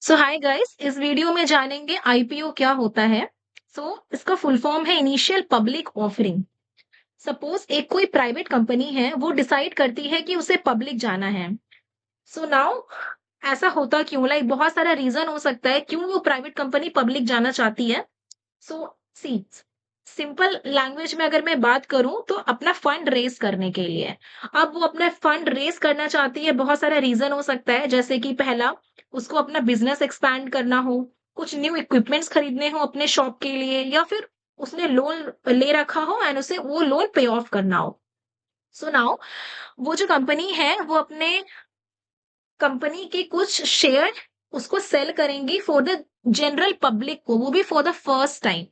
सो hi guys, इस video में जानेंगे आईपीओ क्या होता है। इसका फुल फॉर्म है इनिशियल पब्लिक ऑफरिंग। सपोज एक कोई प्राइवेट कंपनी है, वो डिसाइड करती है कि उसे पब्लिक जाना है। नाउ ऐसा होता क्यों, लाइक बहुत सारा रीजन हो सकता है क्यों वो प्राइवेट कंपनी पब्लिक जाना चाहती है। सो सी सिंपल लैंग्वेज में अगर मैं बात करूं तो अपना फंड रेज करने के लिए। अब वो अपना फंड रेज करना चाहती है, बहुत सारा रीजन हो सकता है, जैसे कि पहला, उसको अपना बिजनेस एक्सपैंड करना हो, कुछ न्यू इक्विपमेंट्स खरीदने हो अपने शॉप के लिए, या फिर उसने लोन ले रखा हो एंड उसे वो लोन पे ऑफ करना हो। नाउ वो जो कंपनी है वो अपने कंपनी के कुछ शेयर उसको सेल करेंगी फॉर द जनरल पब्लिक को, वो भी for the first time.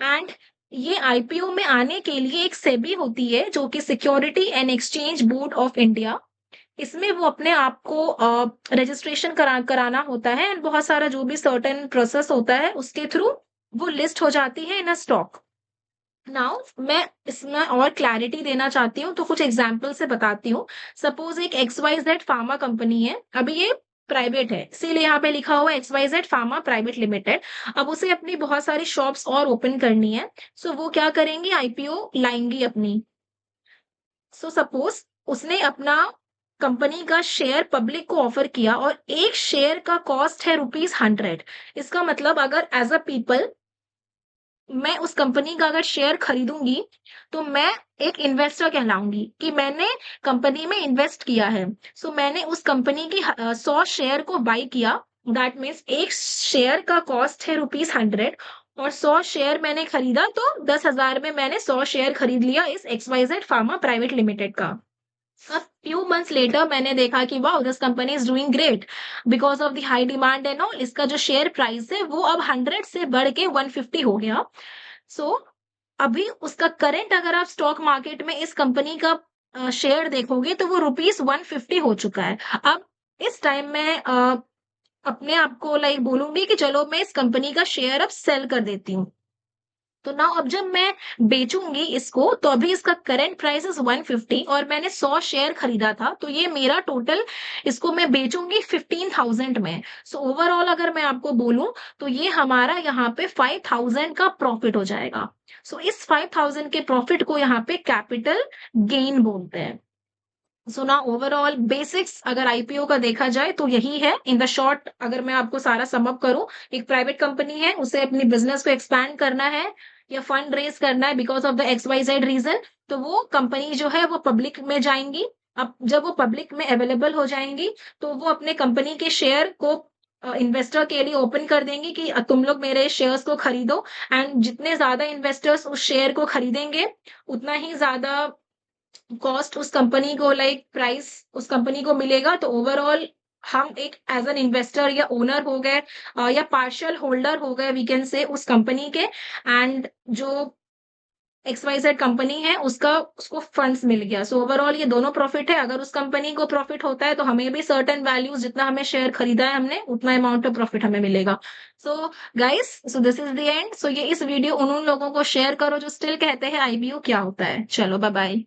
And ये आईपीओ में आने के लिए एक सेबी होती है, जो कि security and exchange board of India. इसमें वो अपने आप को रजिस्ट्रेशन कराना होता है एंड बहुत सारा जो भी सर्टेन प्रोसेस होता है उसके थ्रू वो लिस्ट हो जाती है इन अ स्टॉक। नाउ मैं इसमें और क्लैरिटी देना चाहती हूँ, तो कुछ एग्जाम्पल से बताती हूँ। सपोज एक x y z pharma company है, अभी ये प्राइवेट है, इसीलिए यहाँ पे लिखा हुआ है x y z pharma private limited. अब उसे अपनी बहुत सारी शॉप्स और ओपन करनी है। वो क्या करेंगी, आईपीओ लाएंगी अपनी। सपोज उसने अपना कंपनी का शेयर पब्लिक को ऑफर किया और एक शेयर का कॉस्ट है ₹100। इसका मतलब अगर एज अ पीपल मैं उस कंपनी का अगर शेयर खरीदूंगी तो मैं एक इन्वेस्टर कहलाऊंगी कि मैंने कंपनी में इन्वेस्ट किया है। मैंने उस कंपनी की 100 शेयर को बाई किया। दैट मीन्स एक शेयर का कॉस्ट है ₹100 और 100 शेयर मैंने खरीदा, तो 10,000 में मैंने 100 शेयर खरीद लिया इस x y z pharma private limited का। A few months later मैंने देखा कि wow, this company is doing great because of the high demand and all. इसका जो शेयर प्राइस है वो अब 100 से बढ़ के 150 हो गया। सो अभी उसका करंट, अगर आप स्टॉक मार्केट में इस कंपनी का शेयर देखोगे तो वो ₹150 हो चुका है। अब इस टाइम में अपने आप को लाइक बोलूंगी कि चलो मैं इस कंपनी का शेयर अब सेल कर देती हूँ। तो नाउ अब जब मैं बेचूंगी इसको, तो अभी इसका करंट प्राइस इज 150 और मैंने 100 शेयर खरीदा था, तो ये मेरा टोटल, इसको मैं बेचूंगी 15,000 में। ओवरऑल अगर मैं आपको बोलूं तो ये हमारा यहाँ पे 5,000 का प्रॉफिट हो जाएगा। इस 5,000 के प्रॉफिट को यहाँ पे कैपिटल गेन बोलते हैं। ना ओवरऑल बेसिक्स अगर आईपीओ का देखा जाए तो यही है इन द शॉर्ट। अगर मैं आपको सारा सम अप करूं, एक प्राइवेट कंपनी है, उसे अपनी बिजनेस को एक्सपैंड करना है या फंड रेज करना है because of the x y z reason, तो वो कंपनी जो है वो पब्लिक में जाएंगी। अब जब वो पब्लिक में अवेलेबल हो जाएंगी तो वो अपने कंपनी के शेयर को इन्वेस्टर के लिए ओपन कर देंगे कि तुम लोग मेरे शेयर्स को खरीदो। एंड जितने ज्यादा इन्वेस्टर्स उस शेयर को खरीदेंगे, उतना ही ज्यादा कॉस्ट उस कंपनी को, लाइक प्राइस उस कंपनी को मिलेगा। तो ओवरऑल हम एक एज एन इन्वेस्टर या ओनर हो गए, या पार्शियल होल्डर हो गए वी कैन से उस कंपनी के। एंड जो एक्स वाई जेड कंपनी है उसका उसको फंड्स मिल गया। ओवरऑल ये दोनों प्रॉफिट है। अगर उस कंपनी को प्रॉफिट होता है तो हमें भी सर्टेन वैल्यूज, जितना हमें शेयर खरीदा है हमने, उतना अमाउंट ऑफ प्रॉफिट हमें मिलेगा। Guys, this is the end. ये इस वीडियो उन लोगों को शेयर करो जो स्टिल कहते हैं आईबीओ क्या होता है। चलो बाय बाय।